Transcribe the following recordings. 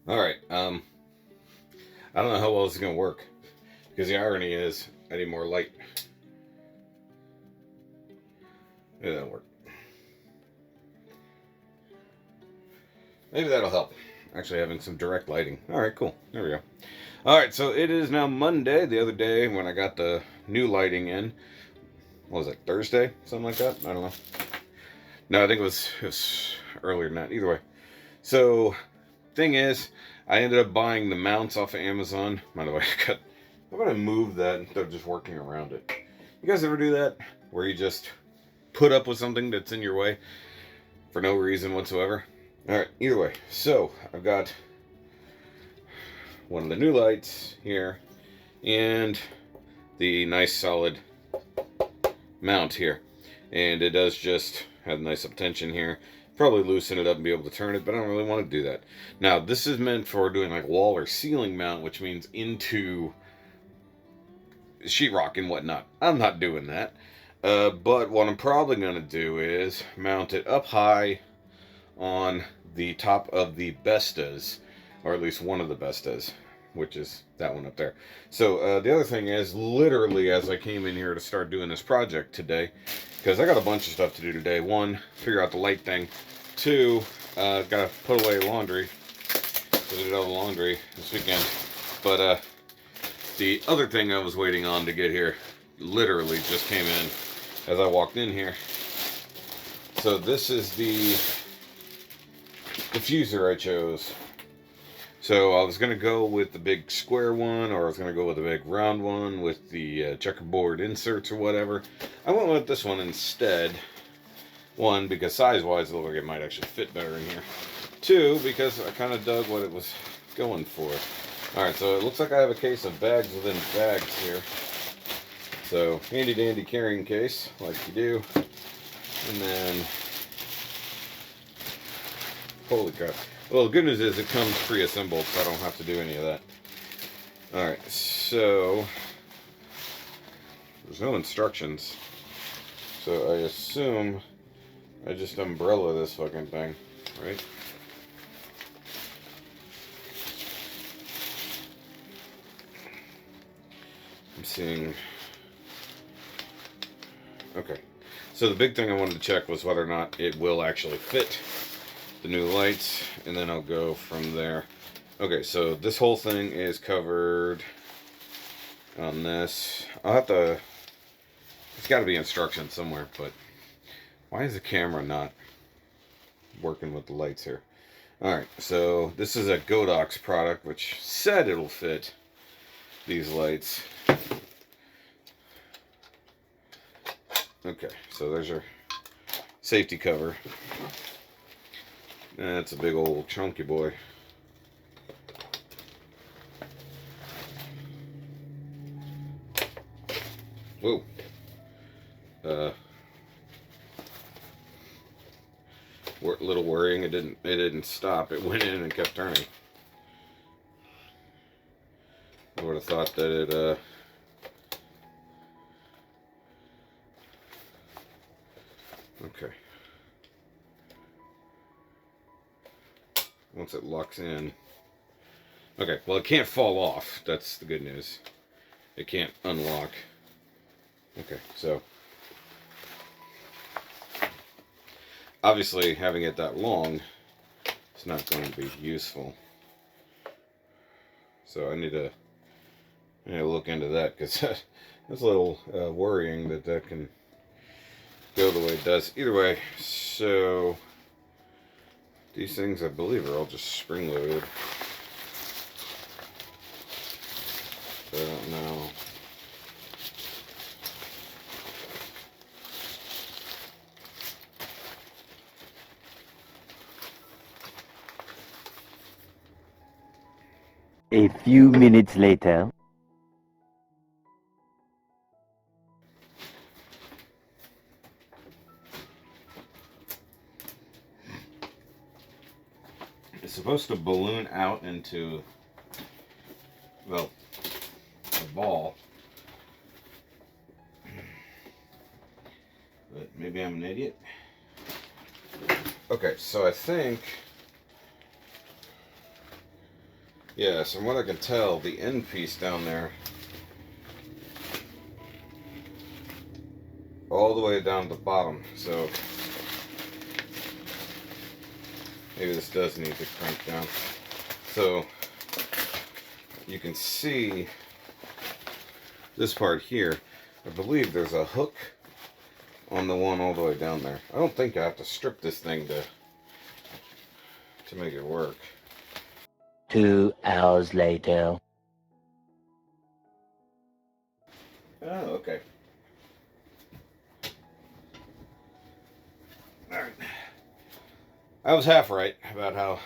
Alright, I don't know how well this is going to work. Because the irony is, I need more light. Maybe that'll work. Maybe that'll help. Actually having some direct lighting. Alright, cool. There we go. Alright, so it is now Monday. The other day when I got the new lighting in, what was it, Thursday? Something like that? I don't know. No, I think it was earlier than that. Either way. So, thing is, I ended up buying the mounts off of Amazon. By the way, I'm going to move that instead of just working around it. You guys ever do that? Where you just put up with something that's in your way for no reason whatsoever? Alright, either way. So, I've got one of the new lights here and the nice solid mount here. And it does just have nice up tension here. Probably loosen it up and be able to turn it, but I don't really want to do that. Now, this is meant for doing like wall or ceiling mount, which means into sheetrock and whatnot. I'm not doing that. But what I'm probably going to do is mount it up high on the top of the Bestas, or at least one of the Bestas, which is that one up there. So the other thing is, literally as I came in here to start doing this project today, because I got a bunch of stuff to do today. One, figure out the light thing. Two, gotta put away laundry. I did all the laundry this weekend. But the other thing I was waiting on to get here literally just came in as I walked in here. So this is the diffuser I chose. So I was going to go with the big square one, or I was going to go with the big round one with the checkerboard inserts or whatever. I went with this one instead. One, because size-wise it looked like it might actually fit better in here. Two, because I kind of dug what it was going for. Alright, so it looks like I have a case of bags within bags here. So, handy-dandy carrying case, like you do. And then, holy crap. Well, the good news is it comes pre-assembled, so I don't have to do any of that. Alright, so there's no instructions. So I assume I just umbrella this fucking thing, right? I'm seeing... Okay. So the big thing I wanted to check was whether or not it will actually fit the new lights, and then I'll go from there. Okay, so this whole thing is covered on this. I'll have to... It's got to be instructions somewhere, but why is the camera not working with the lights here? Alright, so this is a Godox product, which said it'll fit these lights. Okay, so there's your safety cover. That's a big old chunky boy. Whoa. Little worrying. It didn't stop. It went in and kept turning. I would have thought that it okay. Once it locks in. Okay, well, it can't fall off. That's the good news. It can't unlock. Okay, so obviously having it that long is not going to be useful. So I need to look into that, because that's a little worrying that can go the way it does. Either way, so these things, I believe, are all just spring-loaded. So I don't know. A few minutes later. It's supposed to balloon out into, well, a ball. But maybe I'm an idiot. Okay, so I think Yes, from what I can tell, the end piece down there, all the way down to the bottom. So maybe this does need to crank down. So you can see this part here. I believe there's a hook on the one all the way down there. I don't think I have to strip this thing to make it work. 2 hours later. Oh, okay. Alright. I was half right about how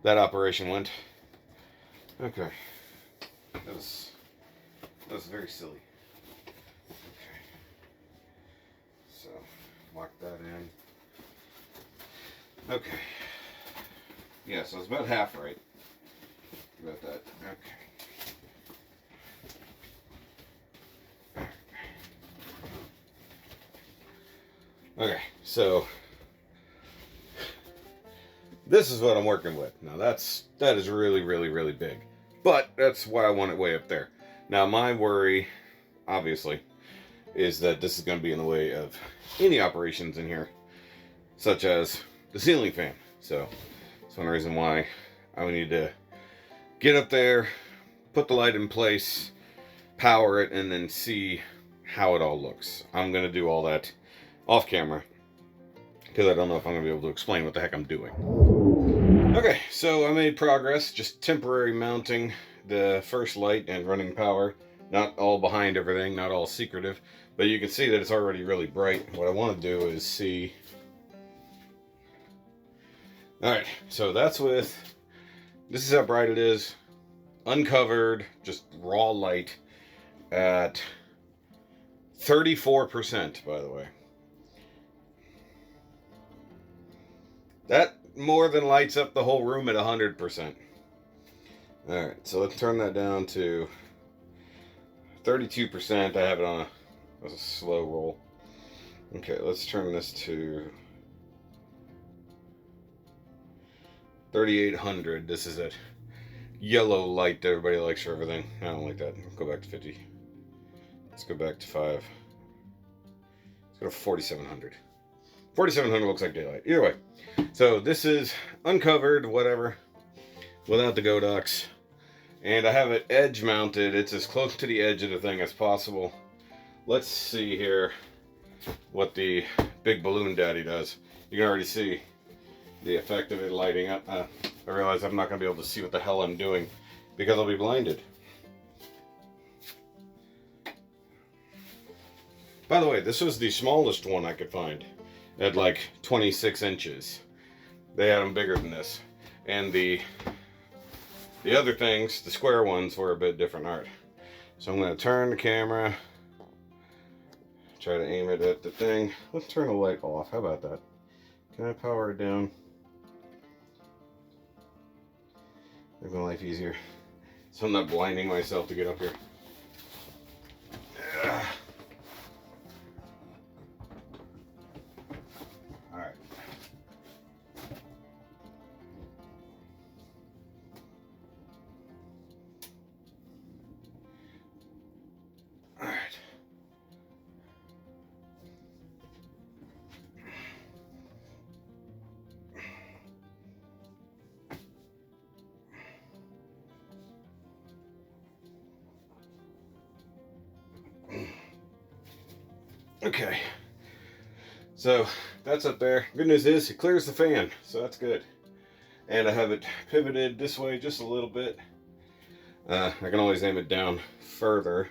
that operation went. Okay. That was very silly. Okay. So, lock that in. Okay. Yeah, so I was about half right about that. Okay. Okay, so this is what I'm working with. Now that is really, really, really big. But that's why I want it way up there. Now my worry, obviously, is that this is going to be in the way of any operations in here, such as the ceiling fan. So that's one reason why I would need to get up there, put the light in place, power it, and then see how it all looks. I'm going to do all that off camera, because I don't know if I'm going to be able to explain what the heck I'm doing. Okay, so I made progress, just temporary mounting the first light and running power. Not all behind everything, not all secretive, but you can see that it's already really bright. What I want to do is see... Alright, so that's with... This is how bright it is. Uncovered, just raw light at 34%, by the way. That more than lights up the whole room at 100%. Alright, so let's turn that down to 32%. I have it on a slow roll. Okay, let's turn this to 3800. This is that yellow light that everybody likes for everything. I don't like that. Go back to 50. Let's go back to 5. Let's go to 4700. 4700 looks like daylight. Either way. So this is uncovered, whatever, without the Godox. And I have it edge mounted. It's as close to the edge of the thing as possible. Let's see here what the big balloon daddy does. You can already see the effect of it lighting up. I realize I'm not going to be able to see what the hell I'm doing because I'll be blinded. By the way, this was the smallest one I could find at like 26 inches. They had them bigger than this. And the other things, the square ones, were a bit different art. So I'm going to turn the camera, try to aim it at the thing. Let's turn the light off. How about that? Can I power it down? Make my life easier, so I'm not blinding myself to get up here. Alright. Alright. Okay, so that's up there. Good news is it clears the fan, so that's good. And I have it pivoted this way just a little bit. I can always aim it down further.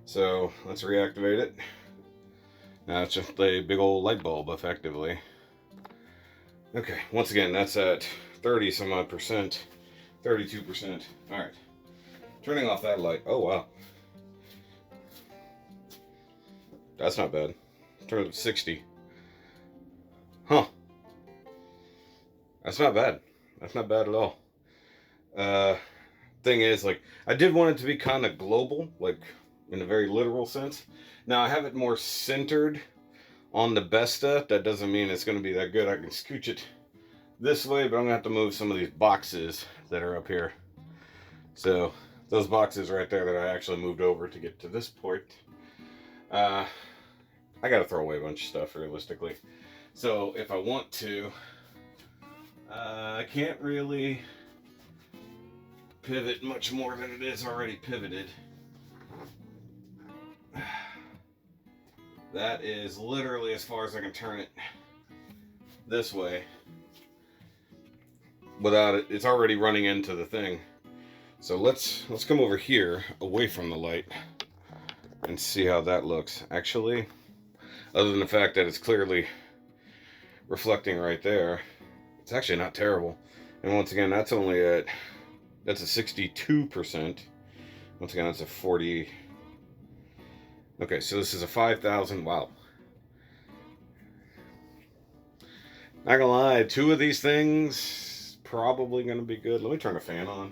So let's reactivate it. Now it's just a big old light bulb, effectively. Okay, once again, that's at 30 some odd percent, 32%. All right, turning off that light. Oh wow. That's not bad. Turn it to 60. Huh. That's not bad. That's not bad at all. Thing is, like, I did want it to be kind of global, like, in a very literal sense. Now, I have it more centered on the Besta. That doesn't mean it's going to be that good. I can scooch it this way, but I'm going to have to move some of these boxes that are up here So those boxes right there that I actually moved over to get to this point, I gotta throw away a bunch of stuff realistically. So if I want to, I can't really pivot much more than it is already pivoted. That is literally as far as I can turn it this way without it. It's already running into the thing. So let's come over here away from the light and see how that looks. Actually, other than the fact that it's clearly reflecting right there, it's actually not terrible. And once again, that's only at, that's a 62%. Once again, that's a 40. Okay, so this is a 5,000. Wow. Not gonna lie, 2 of these things probably gonna be good. Let me turn the fan on.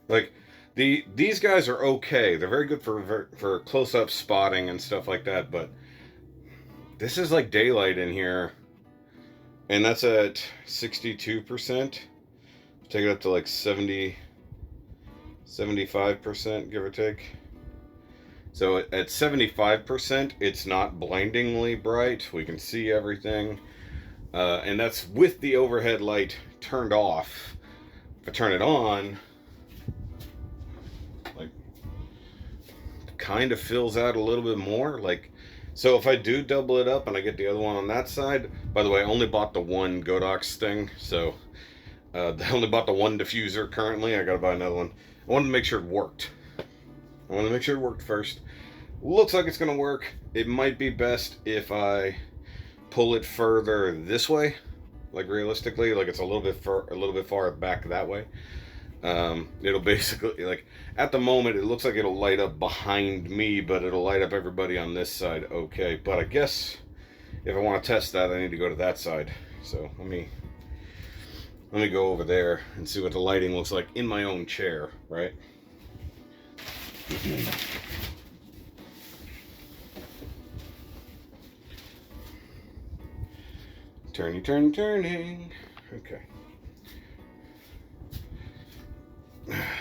Like, these guys are okay. They're very good for close-up spotting and stuff like that, but this is like daylight in here, and that's at 62%. Take it up to like 75%, give or take. So at 75%, it's not blindingly bright. We can see everything, and that's with the overhead light turned off. If I turn it on, like, kind of fills out a little bit more. Like, so if I do double it up and I get the other one on that side, by the way, I only bought the one Godox thing, so I only bought the one diffuser currently. I gotta buy another one. I wanted to make sure it worked. I wanted to make sure it worked first. Looks like it's gonna work. It might be best if I pull it further this way, like realistically, like it's a little bit far back that way. It'll basically, like, at the moment it looks like it'll light up behind me, but it'll light up everybody on this side okay. But I guess if I want to test that, I need to go to that side. So let me go over there and see what the lighting looks like in my own chair, right? Turning. Okay.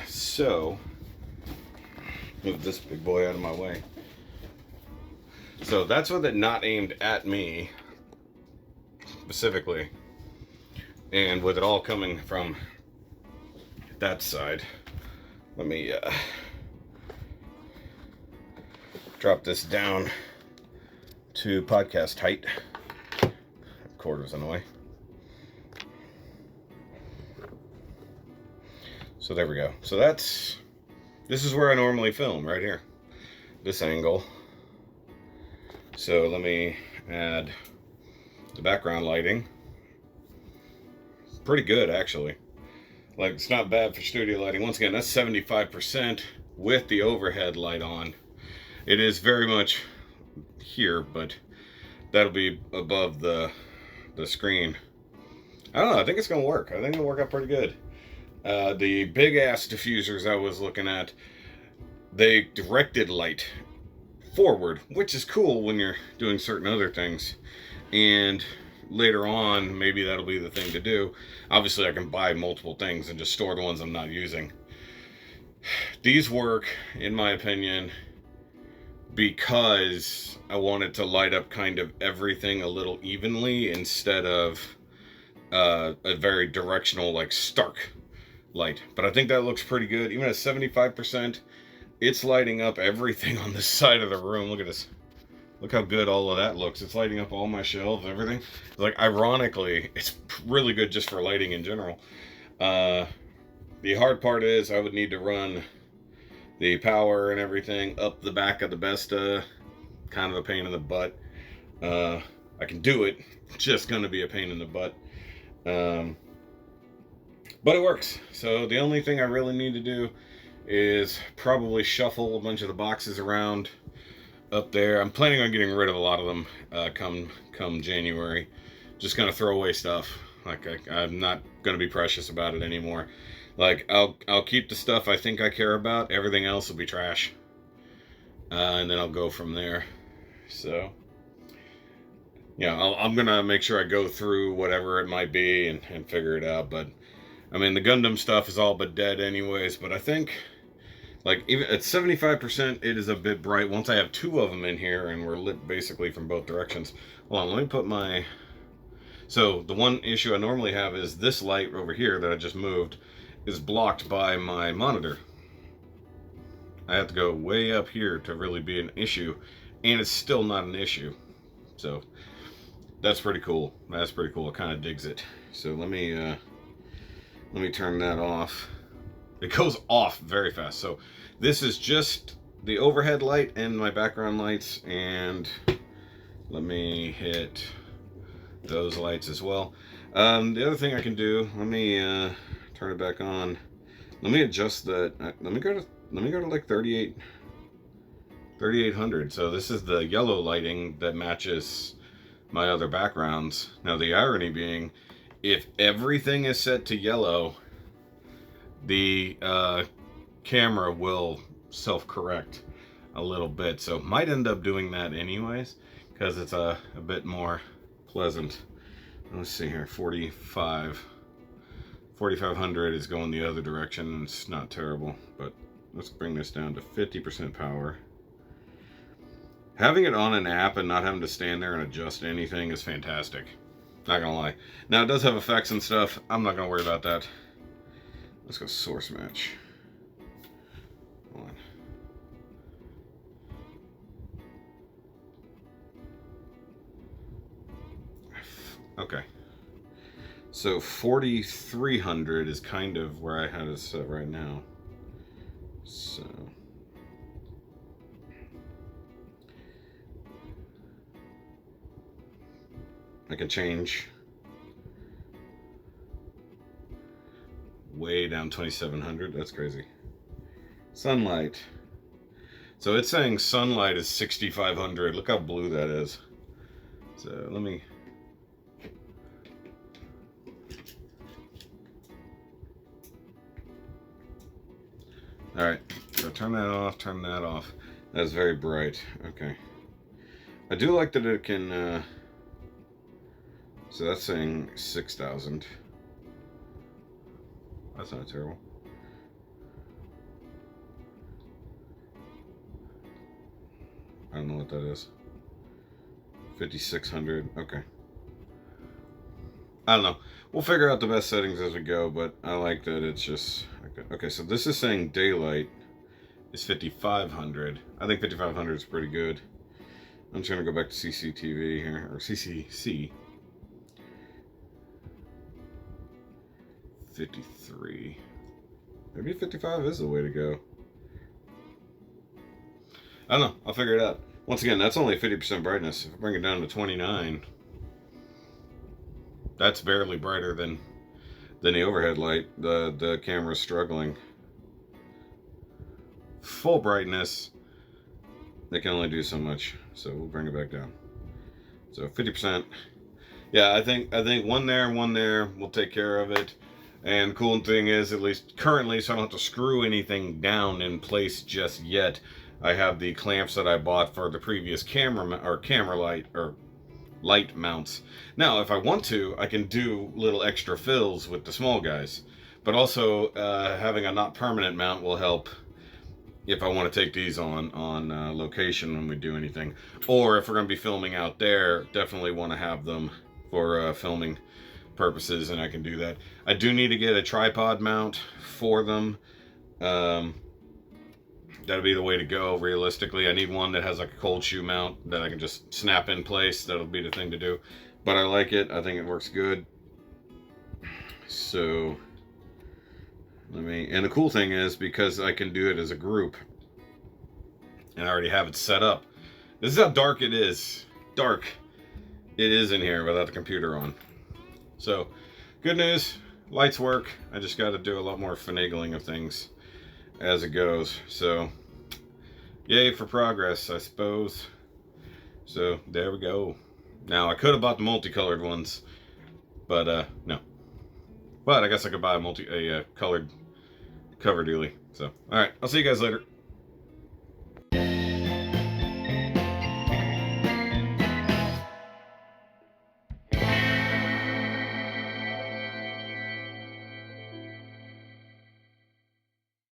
So, move this big boy out of my way. So that's with it not aimed at me specifically, and with it all coming from that side. Let me drop this down to podcast height. Quarters in the way. So there we go. So this is where I normally film, right here. This angle. So let me add the background lighting. Pretty good, actually. Like, it's not bad for studio lighting. Once again, that's 75% with the overhead light on. It is very much here, but that'll be above the screen. I don't know, I think it's gonna work. I think it'll work out pretty good. The big ass diffusers I was looking at, they directed light forward, which is cool when you're doing certain other things, and later on maybe that'll be the thing to do. Obviously I can buy multiple things and just store the ones I'm not using. These work, in my opinion, because I wanted to light up kind of everything a little evenly instead of a very directional, like, stark light. But I think that looks pretty good. Even at 75%, it's lighting up everything on this side of the room. Look at this. Look how good all of that looks. It's lighting up all my shelves, everything. Like, ironically, it's really good just for lighting in general. The hard part is I would need to run the power and everything up the back of the Besta. Kind of a pain in the butt. I can do it. It's just going to be a pain in the butt. But it works. So the only thing I really need to do is probably shuffle a bunch of the boxes around up there. I'm planning on getting rid of a lot of them come January. Just gonna throw away stuff. Like, I'm not gonna be precious about it anymore. Like, I'll keep the stuff I think I care about. Everything else will be trash. And then I'll go from there. So Yeah, I'm gonna make sure I go through whatever it might be and figure it out. But I mean, the Gundam stuff is all but dead, anyways. But I think, like, even at 75%, it is a bit bright. Once I have two of them in here and we're lit basically from both directions. Hold on, let me put my. So the one issue I normally have is this light over here that I just moved is blocked by my monitor. I have to go way up here to really be an issue, and it's still not an issue. So that's pretty cool. That's pretty cool. It kind of digs it. So let me turn that off. It goes off very fast. So this is just the overhead light and my background lights, and let me hit those lights as well. The other thing I can do, let me turn it back on. Let me adjust that. Let me go to like 3800. So this is the yellow lighting that matches my other backgrounds. Now the irony being, if everything is set to yellow, the camera will self-correct a little bit. So might end up doing that anyways, because it's a bit more pleasant. Let's see here, 4500 is going the other direction. It's not terrible, but let's bring this down to 50% power. Having it on an app and not having to stand there and adjust anything is fantastic. Not gonna lie. Now it does have effects and stuff. I'm not gonna worry about that. Let's go source match. Hold on. Okay. So 4300 is kind of where I had it set right now. So I can change way down 2700. That's crazy. Sunlight. So it's saying sunlight is 6500. Look how blue that is. So let me. All right. So turn that off. Turn that off. That's very bright. Okay. I do like that it can. So that's saying 6000. That's not terrible. I don't know what that is. 5600. Okay. I don't know. We'll figure out the best settings as we go, but I like that it's just okay. So this is saying daylight is 5500. I think 5500 is pretty good. I'm just gonna go back to CCTV here, or CCC. 53. Maybe 55 is the way to go. I don't know. I'll figure it out. Once again, that's only 50% brightness. If I bring it down to 29, that's barely brighter than the overhead light. The camera's struggling. Full brightness, they can only do so much. So we'll bring it back down. So 50%. Yeah, I think one there will take care of it. And the cool thing is, at least currently, so I don't have to screw anything down in place just yet. I have the clamps that I bought for the previous camera light or light mounts. Now, if I want to, I can do little extra fills with the small guys. But also, having a not permanent mount will help if I want to take these on location when we do anything. Or if we're going to be filming out there, definitely want to have them for filming purposes, and I can do that. I do need to get a tripod mount for them. That'll be the way to go, realistically. I need one that has like a cold shoe mount that I can just snap in place. That'll be the thing to do. But I like it. I think it works good. So and the cool thing is, because I can do it as a group and I already have it set up. This is how dark it is. Dark it is in here without the computer on. So, good news, lights work. I just got to do a lot more finagling of things as it goes. So, yay for progress, I suppose. So, there we go. Now, I could have bought the multicolored ones, but no. But I guess I could buy a colored cover dually. So, alright, I'll see you guys later.